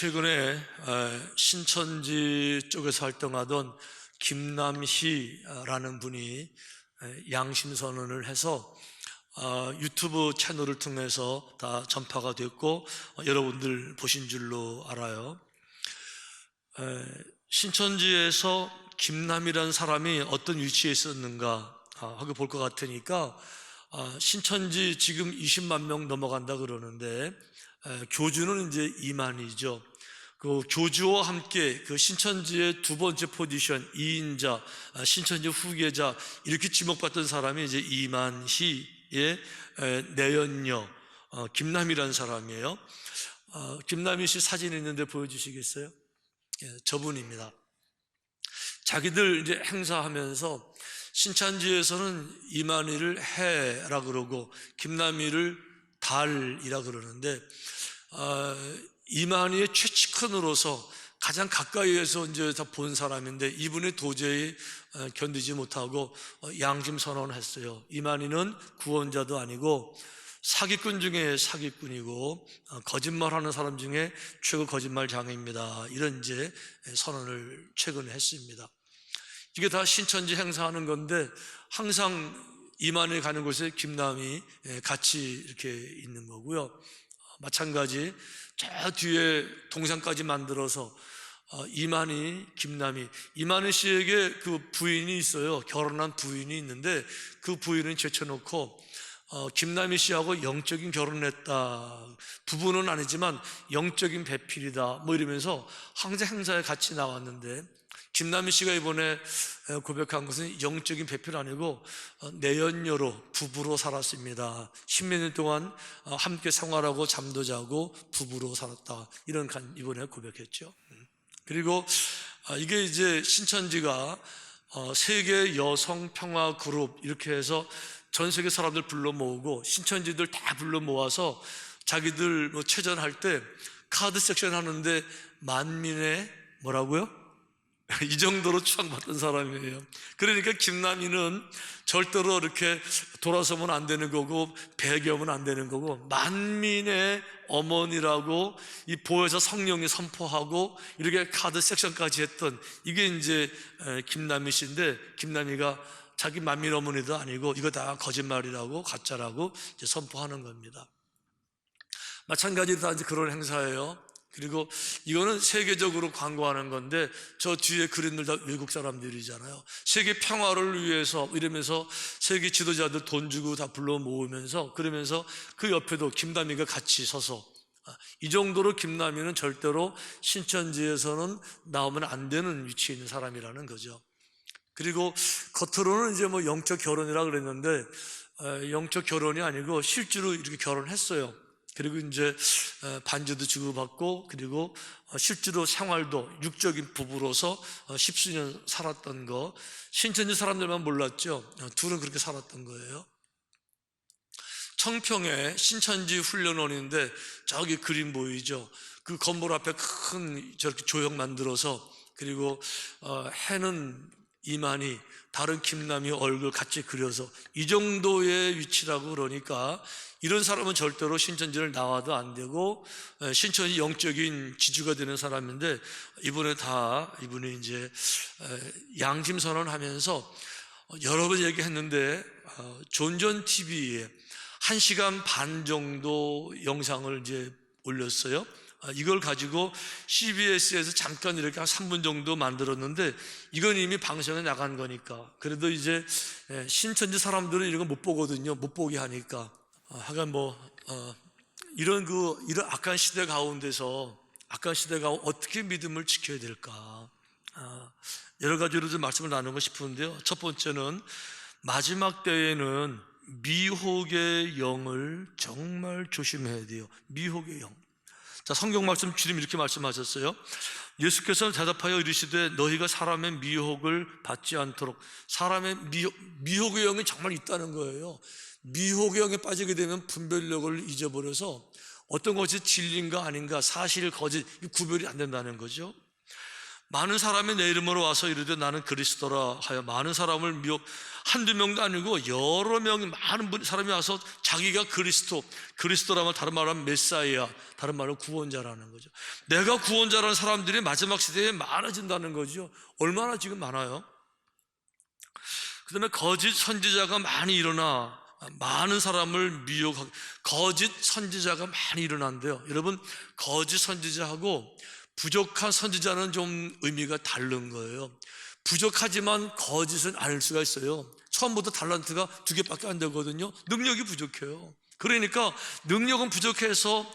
최근에 신천지 쪽에서 활동하던 김남희라는 분이 양심선언을 해서 유튜브 채널을 통해서 다 전파가 됐고 여러분들 보신 줄로 알아요. 신천지에서 김남희라는 사람이 어떤 위치에 있었는가 하고 볼 것 같으니까 신천지 지금 20만 명 넘어간다 그러는데 교주는 이제 2만이죠. 그 교주와 함께 그 신천지의 두 번째 포지션 2인자, 신천지 후계자 이렇게 지목받던 사람이 이제 이만희의 내연녀 김남희라는 사람이에요. 김남희 씨 사진 있는데 보여주시겠어요? 저분입니다. 자기들 이제 행사하면서 신천지에서는 이만희를 해라 그러고 김남희를 달이라 그러는데 이만희의 최측근으로서 가장 가까이에서 이제 다 본 사람인데 이분이 도저히 견디지 못하고 양심 선언을 했어요. 이만희는 구원자도 아니고 사기꾼 중에 사기꾼이고 거짓말하는 사람 중에 최고 거짓말장입니다. 이런 이제 선언을 최근에 했습니다. 이게 다 신천지 행사하는 건데 항상 이만희 가는 곳에 김남희 같이 이렇게 있는 거고요. 마찬가지 저 뒤에 동상까지 만들어서 이만희, 김남희, 이만희 씨에게 그 부인이 있어요. 결혼한 부인이 있는데 그 부인은 제쳐놓고 김남희 씨하고 영적인 결혼을 했다. 부부는 아니지만 영적인 배필이다. 뭐 이러면서 항상 행사에 같이 나왔는데 김남희 씨가 이번에 고백한 것은 영적인 배필 아니고 내연녀로 부부로 살았습니다. 10몇 년 동안 함께 생활하고 잠도 자고 부부로 살았다. 이런 이번에 고백했죠. 그리고 이게 이제 신천지가 세계 여성 평화 그룹 이렇게 해서 전 세계 사람들 불러 모으고 신천지들 다 불러 모아서 자기들 뭐 체전할 때 카드 섹션 하는데 만민의 뭐라고요? 이 정도로 추앙받던 사람이에요. 그러니까 김남희는 절대로 이렇게 돌아서면 안 되는 거고 배교하면 안 되는 거고 만민의 어머니라고 이 보혜사 성령이 선포하고 이렇게 카드 섹션까지 했던 이게 이제 김남희 씨인데 김남희가 자기 만민 어머니도 아니고 이거 다 거짓말이라고 가짜라고 이제 선포하는 겁니다. 마찬가지로 다 이제 그런 행사예요. 그리고 이거는 세계적으로 광고하는 건데 저 뒤에 그림들 다 외국 사람들이잖아요. 세계 평화를 위해서 이러면서 세계 지도자들 돈 주고 다 불러 모으면서 그러면서 그 옆에도 김남희가 같이 서서 이 정도로 김남희는 절대로 신천지에서는 나오면 안 되는 위치에 있는 사람이라는 거죠. 그리고 겉으로는 이제 뭐 영적 결혼이라 그랬는데 영적 결혼이 아니고 실제로 이렇게 결혼했어요. 그리고 이제 반지도 주고받고 그리고 실제로 생활도 육적인 부부로서 십수년 살았던 거 신천지 사람들만 몰랐죠. 둘은 그렇게 살았던 거예요. 청평에 신천지 훈련원인데 저기 그림 보이죠. 그 건물 앞에 큰 저렇게 조형 만들어서 그리고 해는 이만희 다른 김남희 얼굴 같이 그려서 이 정도의 위치라고 그러니까 이런 사람은 절대로 신천지를 나와도 안 되고 신천지 영적인 지주가 되는 사람인데 이분이 이제 양심 선언하면서 여러 번 얘기했는데 존전 TV에 1시간 반 정도 영상을 이제 올렸어요. 이걸 가지고 CBS에서 잠깐 이렇게 한 3분 정도 만들었는데 이건 이미 방송에 나간 거니까 그래도 이제 신천지 사람들은 이런 거 못 보거든요. 못 보게 하니까 하여간 이런 악한 시대 가운데서 어떻게 믿음을 지켜야 될까 여러 가지로 좀 말씀을 나누고 싶은데요. 첫 번째는 마지막 때에는 미혹의 영을 정말 조심해야 돼요. 미혹의 영. 자, 성경 말씀 주님 이렇게 말씀하셨어요. 예수께서 대답하여 이르시되 너희가 사람의 미혹을 받지 않도록 사람의 미혹의 영이 정말 있다는 거예요. 미혹의 영에 빠지게 되면 분별력을 잊어버려서 어떤 것이 진리인가 아닌가 사실 거짓 구별이 안 된다는 거죠. 많은 사람이 내 이름으로 와서 이르되 나는 그리스도라 하여 많은 사람을 한두 명도 아니고 여러 명이 많은 사람이 와서 자기가 그리스도라면 다른 말로 하면 메사이아, 다른 말로 구원자라는 거죠. 내가 구원자라는 사람들이 마지막 시대에 많아진다는 거죠. 얼마나 지금 많아요. 그 다음에 거짓 선지자가 많이 일어나 많은 사람을 미혹하고, 거짓 선지자가 많이 일어난대요. 여러분, 거짓 선지자하고 부족한 선지자는 좀 의미가 다른 거예요. 부족하지만 거짓은 아닐 수가 있어요. 처음부터 달란트가 2개밖에 안 되거든요. 능력이 부족해요. 그러니까 능력은 부족해서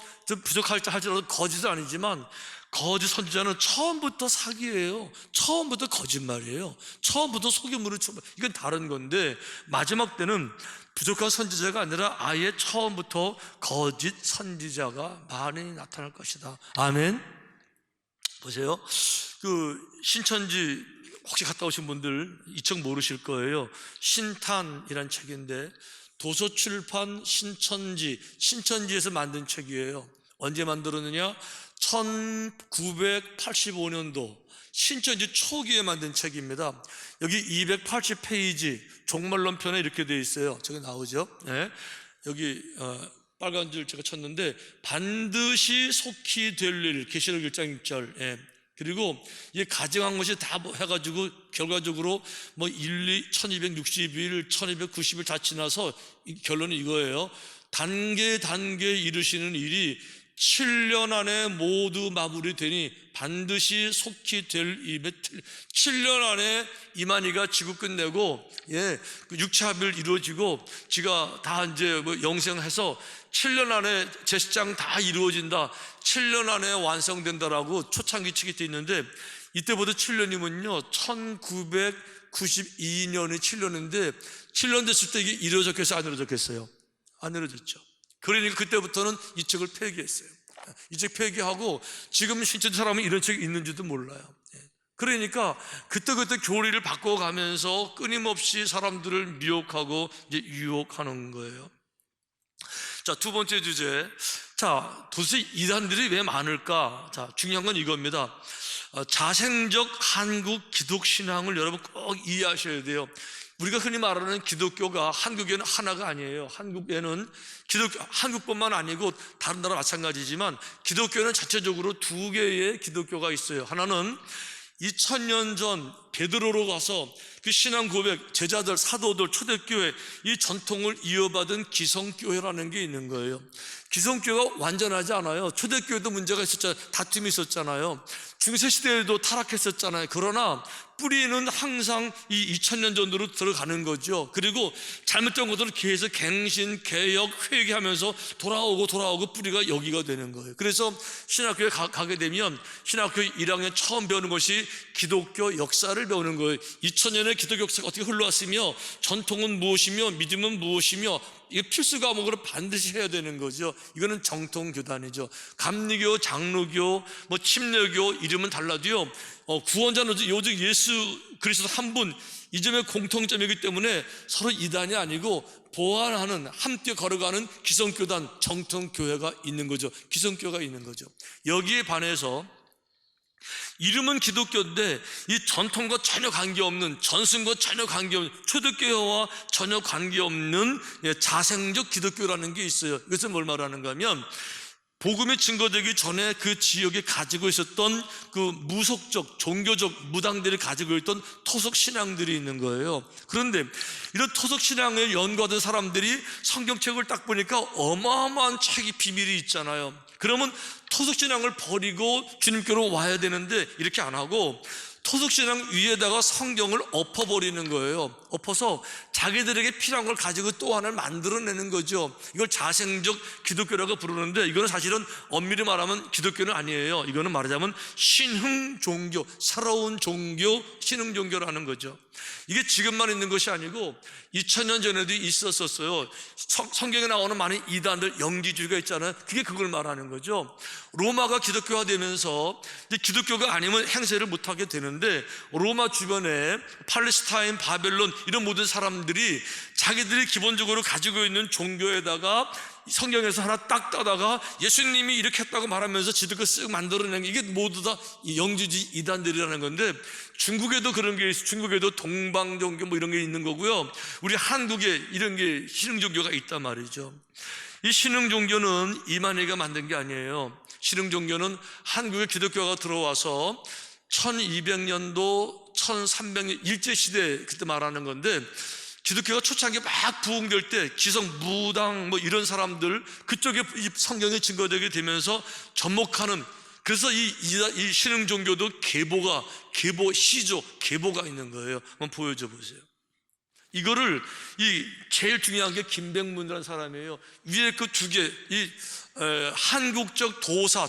할지라도 거짓은 아니지만, 거짓 선지자는 처음부터 사기예요. 처음부터 거짓말이에요. 처음부터 속임으로 이건 다른 건데, 마지막 때는 부족한 선지자가 아니라 아예 처음부터 거짓 선지자가 많이 나타날 것이다. 아멘. 보세요. 그 신천지 혹시 갔다 오신 분들 이 책 모르실 거예요. 신탄이란 책인데, 도서출판 신천지에서 만든 책이에요. 언제 만들었느냐? 1985년도 신천지 초기에 만든 책입니다. 여기 280페이지 종말론편에 이렇게 되어 있어요. 저기 나오죠? 네. 여기 빨간 줄 제가 쳤는데, 반드시 속히 될 일, 계시록 1장 6절. 예. 그리고 이 가정한 것이 다 해가지고 결과적으로 1260일, 1290일 다 지나서 결론이 이거예요. 단계 이루시는 일이 7년 안에 모두 마무리되니 반드시 속히 될 일에 7년 안에 이만희가 지구 끝내고, 육체 합일 이루어지고, 지가 다 이제 영생해서 7년 안에 제사장 다 이루어진다, 7년 안에 완성된다라고 초창기 책이 돼 있는데, 이때부터 7년이면요 1992년이 7년인데 7년 됐을 때 이게 이루어졌겠어요, 안 이루어졌겠어요? 안 이루어졌죠. 그러니까 그때부터는 이 책을 폐기했어요. 이 책 폐기하고 지금 신천지 사람은 이런 책이 있는지도 몰라요. 그러니까 그때그때 교리를 바꿔가면서 끊임없이 사람들을 미혹하고 이제 유혹하는 거예요. 자, 두 번째 주제. 자, 도대체 이단들이 왜 많을까? 자, 중요한 건 이겁니다. 자생적 한국 기독신앙을 여러분 꼭 이해하셔야 돼요. 우리가 흔히 말하는 기독교가 한국에는 하나가 아니에요. 한국뿐만 아니고 다른 나라 마찬가지지만, 기독교는 자체적으로 2개의 기독교가 있어요. 하나는 2000년 전 베드로로 가서 그 신앙 고백, 제자들, 사도들, 초대교회 이 전통을 이어받은 기성교회라는 게 있는 거예요. 기성교회가 완전하지 않아요. 초대교회도 문제가 있었잖아요. 다툼이 있었잖아요. 중세시대에도 타락했었잖아요. 그러나 뿌리는 항상 이 2000년 전으로 들어가는 거죠. 그리고 잘못된 것들을 계속 갱신, 개혁, 회개하면서 돌아오고 뿌리가 여기가 되는 거예요. 그래서 신학교에 가게 되면 신학교 1학년 처음 배우는 것이 기독교 역사를 배우는 거예요. 2000년의 기독교 역사가 어떻게 흘러왔으며, 전통은 무엇이며, 믿음은 무엇이며, 이게 필수 과목으로 반드시 해야 되는 거죠. 이거는 정통교단이죠. 감리교, 장로교, 침례교 이름은 달라도요, 구원자는 오직 예수 그리스도 한 분, 이 점의 공통점이기 때문에 서로 이단이 아니고 보완하는, 함께 걸어가는 기성교단, 정통교회가 있는 거죠. 기성교회가 있는 거죠. 여기에 반해서 이름은 기독교인데 이 전통과 전혀 관계없는, 전승과 전혀 관계없는, 초대교회와 전혀 관계없는 자생적 기독교라는 게 있어요. 이것은 뭘 말하는가 하면, 복음이 증거되기 전에 그 지역에 가지고 있었던 그 무속적, 종교적 무당들이 가지고 있던 토속 신앙들이 있는 거예요. 그런데 이런 토속 신앙에 연구하던 사람들이 성경책을 딱 보니까 어마어마한 책이 비밀이 있잖아요. 그러면 토속 신앙을 버리고 주님께로 와야 되는데 이렇게 안 하고 토속신앙 위에다가 성경을 엎어버리는 거예요. 엎어서 자기들에게 필요한 걸 가지고 또 하나를 만들어내는 거죠. 이걸 자생적 기독교라고 부르는데, 이거는 사실은 엄밀히 말하면 기독교는 아니에요. 이거는 말하자면 신흥종교, 새로운 종교, 신흥종교라는 거죠. 이게 지금만 있는 것이 아니고 2000년 전에도 있었었어요. 성경에 나오는 많은 이단들, 영지주의가 있잖아요. 그게 그걸 말하는 거죠. 로마가 기독교화 되면서 이제 기독교가 아니면 행세를 못하게 되는데, 있었는데, 로마 주변에 팔레스타인, 바벨론 이런 모든 사람들이 자기들이 기본적으로 가지고 있는 종교에다가 성경에서 하나 딱 따다가 예수님이 이렇게 했다고 말하면서 지들 거 쓱 만들어낸 게, 이게 모두 다 영주주의 이단들이라는 건데, 중국에도 그런 게 있어요. 중국에도 동방종교 뭐 이런 게 있는 거고요, 우리 한국에 이런 게 신흥종교가 있단 말이죠. 이 신흥종교는 이만희가 만든 게 아니에요. 신흥종교는 한국에 기독교가 들어와서 1200년도 1300년 일제시대 그때 말하는 건데, 기독교가 초창기에 막 부흥될 때 기성 무당 뭐 이런 사람들 그쪽에 이 성경이 증거되게 되면서 접목하는, 그래서 이 신흥 종교도 시조 계보가 있는 거예요. 한번 보여줘 보세요. 이거를 제일 중요한 게 김백문이라는 사람이에요. 위에 그 두 개, 한국적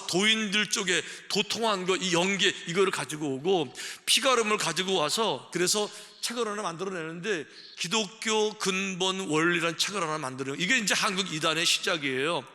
도인들 쪽에 도통한 거, 이 연계, 이거를 가지고 오고 피가름을 가지고 와서, 그래서 책을 하나 만들어내는데 기독교 근본 원리라는 책을 하나 만들어요. 이게 이제 한국 이단의 시작이에요.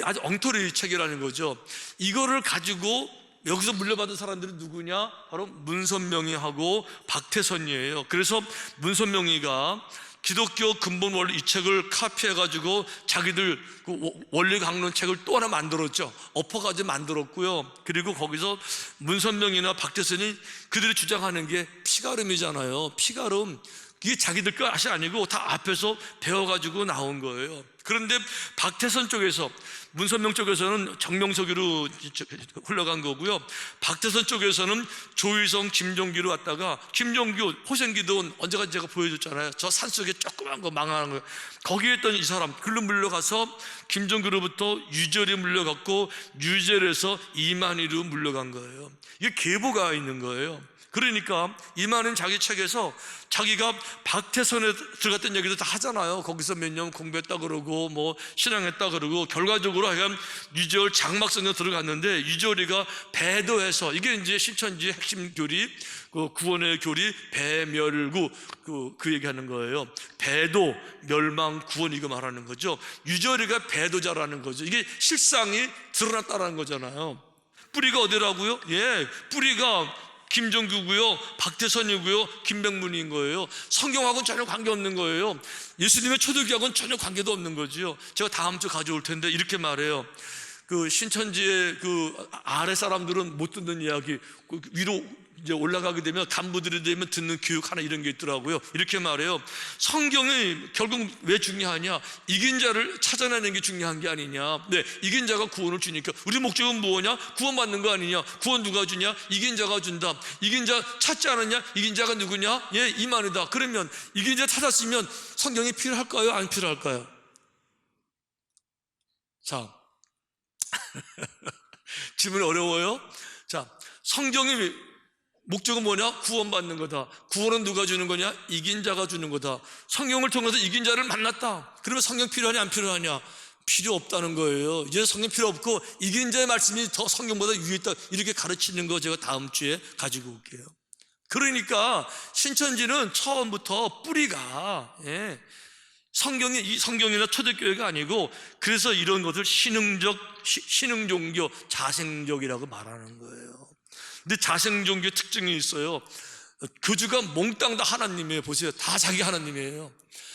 아주 엉터리 책이라는 거죠. 이거를 가지고 여기서 물려받은 사람들이 누구냐? 바로 문선명이하고 박태선이에요. 그래서 문선명이가 기독교 근본 원리 이 책을 카피해가지고 자기들 그 원리 강론 책을 또 하나 만들었죠. 엎어가지고 만들었고요. 그리고 거기서 문선명이나 박태선이 그들이 주장하는 게 피가름이잖아요. 피가름, 이게 자기들 것이 아니고 다 앞에서 배워가지고 나온 거예요. 그런데 박태선 쪽에서, 문선명 쪽에서는 정명석이로 흘러간 거고요, 박태선 쪽에서는 조희성, 김종기로 왔다가, 김종규, 호생기도 언제까지 제가 보여줬잖아요. 저 산속에 조그만 거 망하는 거, 거기에 있던 이 사람 글로 물려가서 김종규로부터 유절이 물려갔고, 유절에서 이만희로 물려간 거예요. 이게 계보가 있는 거예요. 그러니까 이만희는 자기 책에서 자기가 박태선에 들어갔던 얘기도 다 하잖아요. 거기서 몇 년 공부했다 그러고 뭐 신앙했다 그러고, 결과적으로 하여간 유절 장막성에 들어갔는데, 유절이가 배도해서, 이게 이제 신천지의 핵심 교리, 그 구원의 교리 배멸구, 그 얘기하는 거예요. 배도, 멸망, 구원, 이거 말하는 거죠. 유절이가 배도자라는 거죠. 이게 실상이 드러났다라는 거잖아요. 뿌리가 어디라고요? 뿌리가 김종규고요, 박태선이고요, 김백문인 거예요. 성경하고는 전혀 관계없는 거예요. 예수님의 초대교회하고는 전혀 관계도 없는 거지요. 제가 다음 주 가져올 텐데 이렇게 말해요. 그 신천지의 그 아래 사람들은 못 듣는 이야기, 그 위로 이제 올라가게 되면 간부들이 되면 듣는 교육 하나, 이런 게 있더라고요. 이렇게 말해요. 성경이 결국 왜 중요하냐? 이긴 자를 찾아내는 게 중요한 게 아니냐. 네, 이긴 자가 구원을 주니까 우리 목적은 뭐냐? 구원받는 거 아니냐? 구원 누가 주냐? 이긴 자가 준다. 이긴 자 찾지 않았냐? 이긴 자가 누구냐? 이만이다. 그러면 이긴 자 찾았으면 성경이 필요할까요? 안 필요할까요? 자, 질문 어려워요? 자, 성경이 목적은 뭐냐? 구원받는 거다. 구원은 누가 주는 거냐? 이긴 자가 주는 거다. 성경을 통해서 이긴 자를 만났다. 그러면 성경 필요하냐 안 필요하냐? 필요 없다는 거예요. 이제 성경 필요 없고 이긴 자의 말씀이 더 성경보다 위에 있다, 이렇게 가르치는 거 제가 다음 주에 가지고 올게요. 그러니까 신천지는 처음부터 뿌리가 성경이나 초대교회가 아니고, 그래서 이런 것을 신흥종교, 자생적이라고 말하는 거예요. 근데 자생종교의 특징이 있어요. 교주가 몽땅 다 하나님이에요. 보세요. 다 자기 하나님이에요.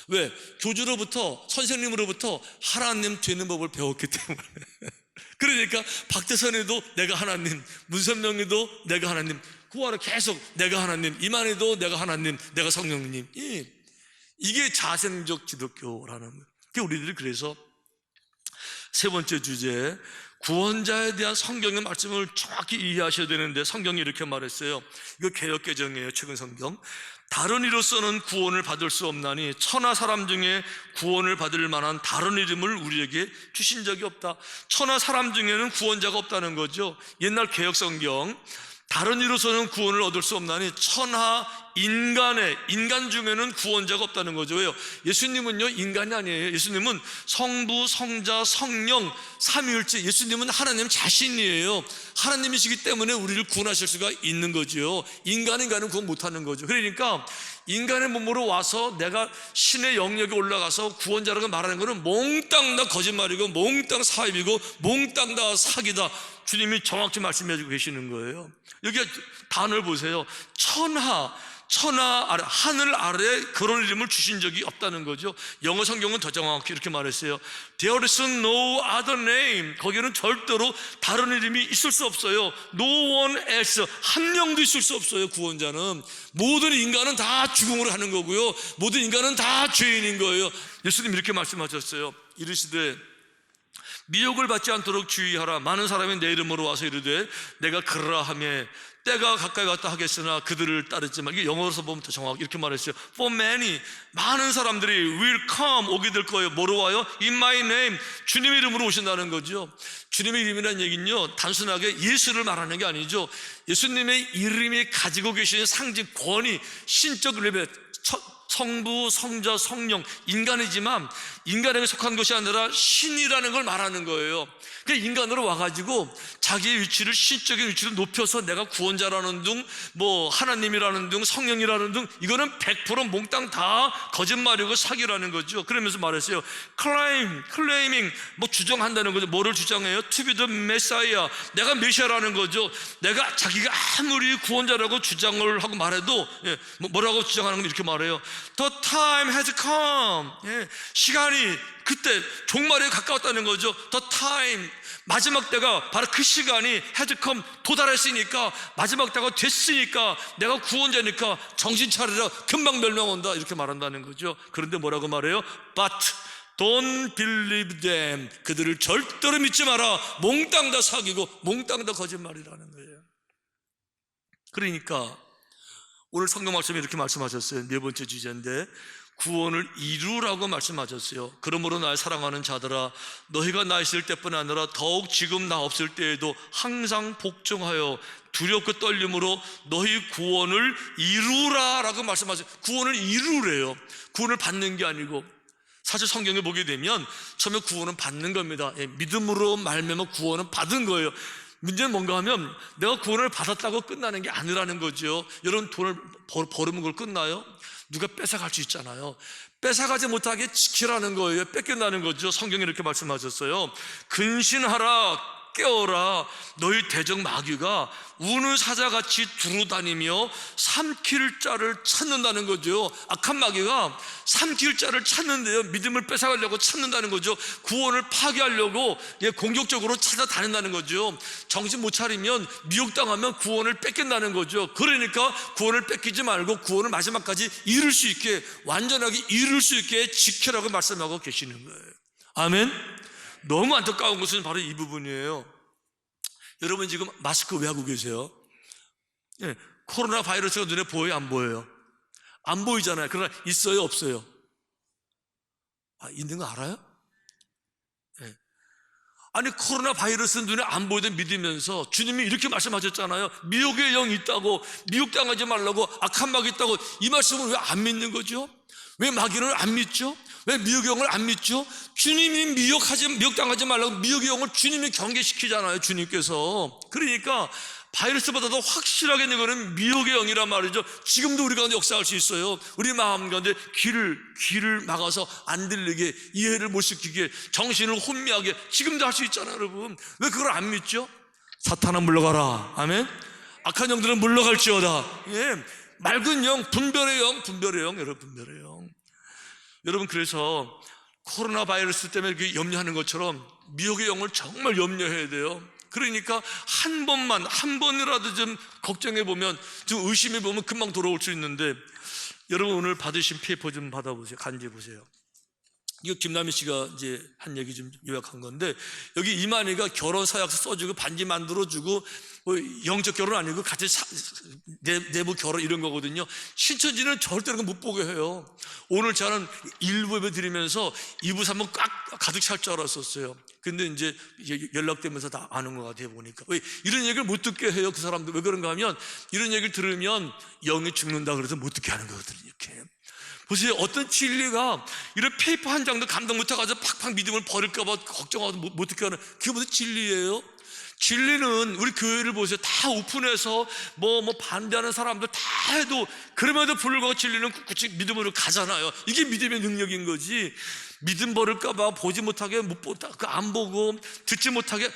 왜? 교주로부터, 선생님으로부터 하나님 되는 법을 배웠기 때문에. 그러니까 박태선이도 내가 하나님, 문선명이도 내가 하나님, 구하러 계속 내가 하나님, 이만희도 내가 하나님, 내가 성령님. 이게 자생적 기독교라는 거예요. 우리들이 그래서 세 번째 주제, 구원자에 대한 성경의 말씀을 정확히 이해하셔야 되는데, 성경이 이렇게 말했어요. 이거 개역개정이에요. 최근 성경. 다른 이로서는 구원을 받을 수 없나니 천하 사람 중에 구원을 받을 만한 다른 이름을 우리에게 주신 적이 없다. 천하 사람 중에는 구원자가 없다는 거죠. 옛날 개역 성경, 다른 이로서는 구원을 얻을 수 없나니 천하 인간 중에는 구원자가 없다는 거죠. 왜요? 예수님은요 인간이 아니에요. 예수님은 성부, 성자, 성령 삼위일체, 예수님은 하나님 자신이에요. 하나님이시기 때문에 우리를 구원하실 수가 있는 거죠. 인간은 구원 못하는 거죠. 그러니까 인간의 몸으로 와서 내가 신의 영역에 올라가서 구원자라고 말하는 것은 몽땅 다 거짓말이고 몽땅 사입이고 몽땅 다 사기다. 주님이 정확히 말씀해 주고 계시는 거예요. 여기 단어를 보세요. 천하 아래, 하늘 아래에 그런 이름을 주신 적이 없다는 거죠. 영어 성경은 더 정확히 이렇게 말했어요. There is no other name. 거기는 절대로 다른 이름이 있을 수 없어요. No one else. 한 명도 있을 수 없어요. 구원자는 모든 인간은 다 죽음으로 하는 거고요, 모든 인간은 다 죄인인 거예요. 예수님 이렇게 말씀하셨어요. 이르시되 미혹을 받지 않도록 주의하라. 많은 사람이 내 이름으로 와서 이르되 내가 그러라 하며 때가 가까이 왔다 하겠으나 그들을 따르지만, 이게 영어로서 보면 더 정확히 이렇게 말했어요. For many, 많은 사람들이 will come, 오게 될 거예요. 뭐로 와요? In my name, 주님의 이름으로 오신다는 거죠. 주님의 이름이라는 얘기는요 단순하게 예수를 말하는 게 아니죠. 예수님의 이름이 가지고 계신 상징, 권위, 신적 레벨, 성부, 성자, 성령, 인간이지만 인간에게 속한 것이 아니라 신이라는 걸 말하는 거예요. 그러니까 인간으로 와가지고 자기의 위치를, 신적인 위치를 높여서 내가 구원자라는 등, 뭐 하나님이라는 등, 성령이라는 등, 이거는 100% 몽땅 다 거짓말이고 사기라는 거죠. 그러면서 말했어요. claiming, 뭐 주장한다는 거죠. 뭐를 주장해요? To be the Messiah, 내가 메시아라는 거죠. 내가 자기가 아무리 구원자라고 주장을 하고 말해도, 뭐라고 주장하는 건 이렇게 말해요. The time has come, 시간이 그때 종말에 가까웠다는 거죠. The time, 마지막 때가 바로 그 시간이 has come, 도달했으니까, 마지막 때가 됐으니까, 내가 구원자니까 정신 차리라, 금방 멸망 온다, 이렇게 말한다는 거죠. 그런데 뭐라고 말해요? But don't believe them, 그들을 절대로 믿지 마라. 몽땅 다 사기고 몽땅 다 거짓말이라는 거예요. 그러니까 오늘 성경 말씀에 이렇게 말씀하셨어요. 네 번째 주제인데, 구원을 이루라고 말씀하셨어요. 그러므로 날 사랑하는 자들아, 너희가 나 있을 때뿐 아니라 더욱 지금 나 없을 때에도 항상 복종하여 두렵고 떨림으로 너희 구원을 이루라라고 말씀하셨어요. 구원을 이루래요. 구원을 받는 게 아니고, 사실 성경에 보게 되면 처음에 구원은 받는 겁니다. 믿음으로 말미암아 구원은 받은 거예요. 문제는 뭔가 하면 내가 구원을 받았다고 끝나는 게 아니라는 거죠. 여러분, 돈을 벌으면 그걸 끝나요? 누가 뺏어갈 수 있잖아요. 뺏어가지 못하게 지키라는 거예요. 뺏긴다는 거죠. 성경에 이렇게 말씀하셨어요. 근신하라, 깨어라. 너희 대적 마귀가 우는 사자같이 두루다니며 삼킬 자를 찾는다는 거죠. 악한 마귀가 삼킬 자를 찾는데요, 믿음을 뺏어가려고 찾는다는 거죠. 구원을 파괴하려고 공격적으로 찾아다닌다는 거죠. 정신 못 차리면, 미혹당하면 구원을 뺏긴다는 거죠. 그러니까 구원을 뺏기지 말고 구원을 마지막까지 이룰 수 있게, 완전하게 이룰 수 있게 지키라고 말씀하고 계시는 거예요. 아멘. 너무 안타까운 것은 바로 이 부분이에요. 여러분 지금 마스크 왜 하고 계세요? 코로나 바이러스가 눈에 보여요, 안 보여요? 안 보이잖아요. 그러나 있어요, 없어요? 있는 거 알아요? 아니, 코로나 바이러스는 눈에 안 보이던 믿으면서 주님이 이렇게 말씀하셨잖아요. 미혹의 영이 있다고, 미혹당하지 말라고, 악한 마귀 있다고. 이 말씀을 왜 안 믿는 거죠? 왜 마귀를 안 믿죠? 왜 미혹의 영을 안 믿죠? 주님이 미혹당하지 말라고 미혹의 영을 주님이 경계시키잖아요, 주님께서. 그러니까 바이러스보다도 확실하게 있는 거는 미혹의 영이란 말이죠. 지금도 우리 가운데 역사할 수 있어요. 우리 마음 가운데 귀를 막아서 안 들리게, 이해를 못 시키게, 정신을 혼미하게 지금도 할 수 있잖아요, 여러분. 왜 그걸 안 믿죠? 사탄아 물러가라. 아멘. 악한 영들은 물러갈지어다. 맑은 영, 분별의 영, 여러분, 분별의 영. 여러분, 그래서 코로나 바이러스 때문에 염려하는 것처럼 미혹의 영을 정말 염려해야 돼요. 그러니까 한 번이라도 좀 걱정해 보면, 좀 의심해 보면 금방 돌아올 수 있는데, 여러분 오늘 받으신 PF 좀 받아보세요. 간지 보세요. 이거 김남희 씨가 이제 한 얘기 좀 요약한 건데, 여기 이만희가 결혼 서약서 써주고 반지 만들어주고, 뭐 영적 결혼 아니고 같이 내부 결혼 이런 거거든요. 신천지는 절대로 못 보게 해요. 오늘 저는 1부 예배 드리면서 2부 3부 꽉 가득 찰 줄 알았었어요. 근데 이제 연락되면서 다 아는 것 같아요. 보니까 왜 이런 얘기를 못 듣게 해요? 그 사람들 왜 그런가 하면, 이런 얘기를 들으면 영이 죽는다 그래서 못 듣게 하는 거거든요. 이렇게 보세요. 어떤 진리가 이런 페이퍼 한 장도 감당 못해가지고 팍팍 믿음을 버릴까봐 걱정하고 못 듣게 하는, 그게 무슨 진리예요? 진리는 우리 교회를 보세요. 다 오픈해서 뭐 반대하는 사람들 다 해도 그럼에도 불구하고 진리는 굳이 믿음으로 가잖아요. 이게 믿음의 능력인 거지. 믿음 버릴까봐 보지 못하게 안 보고 듣지 못하게,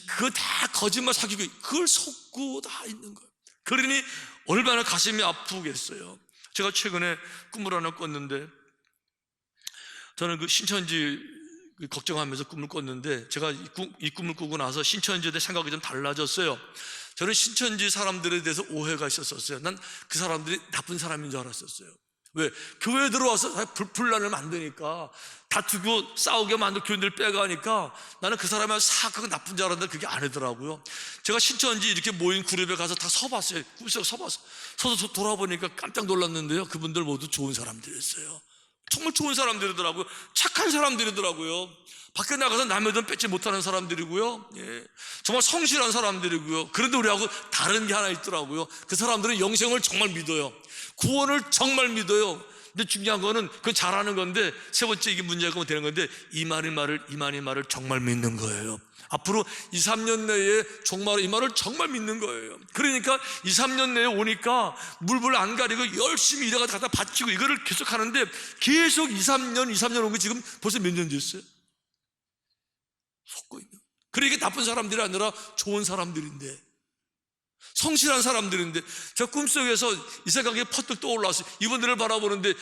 그거 다 거짓말 사기고 그걸 속고 다 있는 거예요. 그러니 얼마나 가슴이 아프겠어요. 제가 최근에 꿈을 하나 꿨는데, 저는 그 신천지 걱정하면서 꿈을 꿨는데, 제가 이 꿈을 꾸고 나서 신천지에 대해 생각이 좀 달라졌어요. 저는 신천지 사람들에 대해서 오해가 있었어요. 난 그 사람들이 나쁜 사람인 줄 알았었어요. 왜? 교회에 들어와서 분란을 만드니까, 다투고 싸우게 만들고 교인들 빼가니까 나는 그 사람이 사악하고 나쁜 줄 알았는데 그게 아니더라고요. 제가 신천지 이렇게 모인 그룹에 가서 다 서봤어요. 꿈속에 서봤어. 서서 돌아보니까 깜짝 놀랐는데요, 그분들 모두 좋은 사람들이었어요. 정말 좋은 사람들이더라고요. 착한 사람들이더라고요. 밖에 나가서 남의 돈 뺏지 못하는 사람들이고요. 예. 정말 성실한 사람들이고요. 그런데 우리하고 다른 게 하나 있더라고요. 그 사람들은 영생을 정말 믿어요. 구원을 정말 믿어요. 근데 중요한 거는 그건 잘하는 건데, 세 번째 이게 문제가 되는 건데, 이만희 말을 정말 믿는 거예요. 앞으로 2, 3년 내에 정말 이 말을 정말 믿는 거예요. 그러니까 2, 3년 내에 오니까 물불 안 가리고 열심히 일해가 갖다 바치고 이거를 계속 하는데, 계속 2, 3년 온 거 지금 벌써 몇 년 됐어요? 속고 있는. 그러니까 나쁜 사람들이 아니라 좋은 사람들인데, 성실한 사람들인데, 저 꿈속에서 이 생각이 퍼뜩 떠올랐어요. 이분들을 바라보는데,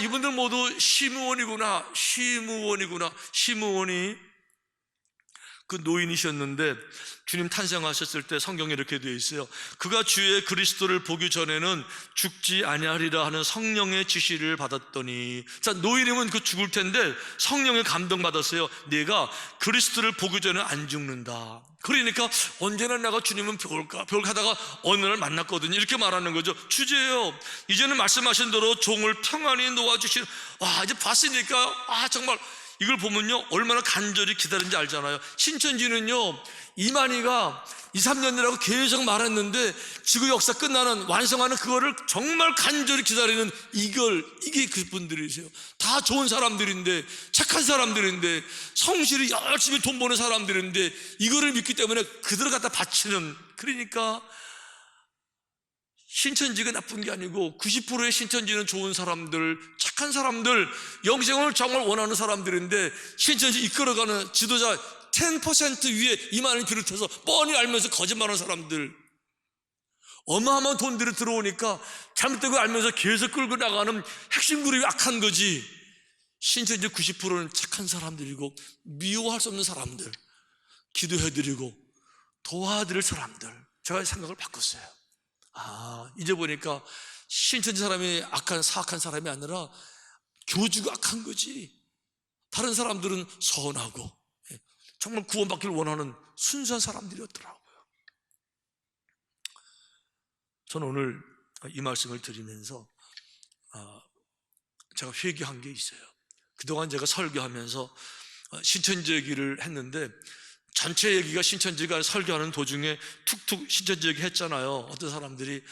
이분들 모두 시무원이구나. 시무원이 그 노인이셨는데, 주님 탄생하셨을 때 성경에 이렇게 되어 있어요. 그가 주의 그리스도를 보기 전에는 죽지 아니하리라 하는 성령의 지시를 받았더니, 자, 노인이면 그 죽을 텐데 성령의 감동 받았어요. 내가 그리스도를 보기 전에 안 죽는다. 그러니까 언제나 내가 주님은 배울까 하다가 어느 날 만났거든요. 이렇게 말하는 거죠. 주제예요. 이제는 말씀하신 대로 종을 평안히 놓아주신, 이제 봤으니까 정말 이걸 보면요, 얼마나 간절히 기다린지 알잖아요. 신천지는요, 이만희가 2, 3년이라고 계속 말했는데 지구 역사 끝나는, 완성하는 그거를 정말 간절히 기다리는 이게 그분들이세요. 다 좋은 사람들인데, 착한 사람들인데, 성실히 열심히 돈 버는 사람들인데, 이거를 믿기 때문에 그들을 갖다 바치는. 그러니까 신천지가 나쁜 게 아니고 90%의 신천지는 좋은 사람들, 착한 사람들, 영생을 정말 원하는 사람들인데, 신천지 이끌어가는 지도자 10% 위에 이만을 비롯해서 뻔히 알면서 거짓말하는 사람들, 어마어마한 돈들이 들어오니까 잘못된 걸 알면서 계속 끌고 나가는 핵심 그룹이 악한 거지. 신천지 90%는 착한 사람들이고 미워할 수 없는 사람들, 기도해드리고 도와드릴 사람들. 제가 생각을 바꿨어요. 이제 보니까 신천지 사람이 사악한 사람이 아니라 교주가 악한 거지. 다른 사람들은 선하고 정말 구원받기를 원하는 순수한 사람들이었더라고요. 저는 오늘 이 말씀을 드리면서 제가 회개한 게 있어요. 그동안 제가 설교하면서 신천지 얘기를 했는데, 전체 얘기가 신천지가 설교하는 도중에 툭툭 신천지 얘기 했잖아요. 어떤 사람들이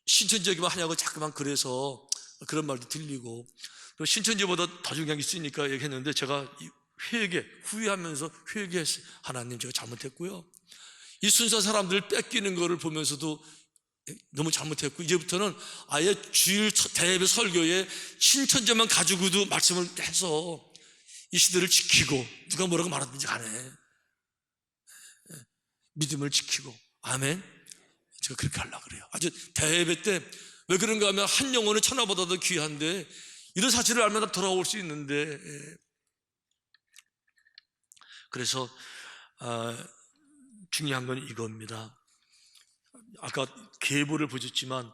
신천지 얘기만 하냐고 자꾸만 그래서 그런 말도 들리고, 신천지보다 더 중요한 게 있으니까 얘기했는데, 제가 후회하면서 회개했어요. 하나님, 제가 잘못했고요. 이 순수한 사람들을 뺏기는 거를 보면서도 너무 잘못했고, 이제부터는 아예 주일 대예배 설교에 신천지만 가지고도 말씀을 해서 이 시대를 지키고, 누가 뭐라고 말하든지 간에 믿음을 지키고, 아멘. 제가 그렇게 하려고 그래요. 아주 대예배 때 왜 그런가 하면 한 영혼은 천하보다도 귀한데, 이런 사실을 알면 다 돌아올 수 있는데, 그래서 중요한 건 이겁니다. 아까 계보를 보셨지만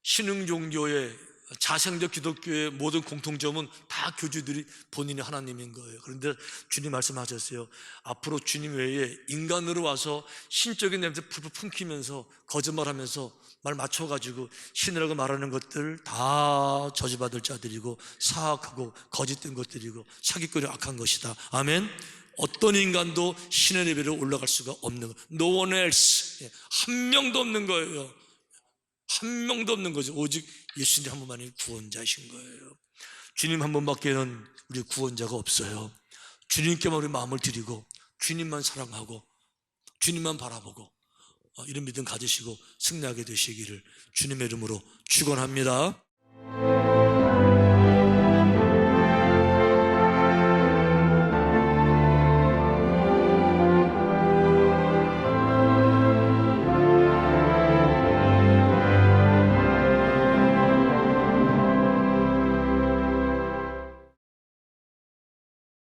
신흥종교의 자생적 기독교의 모든 공통점은 다 교주들이 본인이 하나님인 거예요. 그런데 주님 말씀하셨어요. 앞으로 주님 외에 인간으로 와서 신적인 냄새 풀풀 풍기면서 거짓말하면서 말 맞춰가지고 신이라고 말하는 것들 다 저주받을 자들이고 사악하고 거짓된 것들이고 사기꾼이 악한 것이다. 아멘. 어떤 인간도 신의 레벨에 올라갈 수가 없는 거예요. No one else. 한 명도 없는 거예요. 한 명도 없는 거죠. 오직 예수님 한 분만이 구원자이신 거예요. 주님 한 분밖에는 우리 구원자가 없어요. 주님께만 우리 마음을 드리고 주님만 사랑하고 주님만 바라보고 이런 믿음 가지시고 승리하게 되시기를 주님의 이름으로 축원합니다.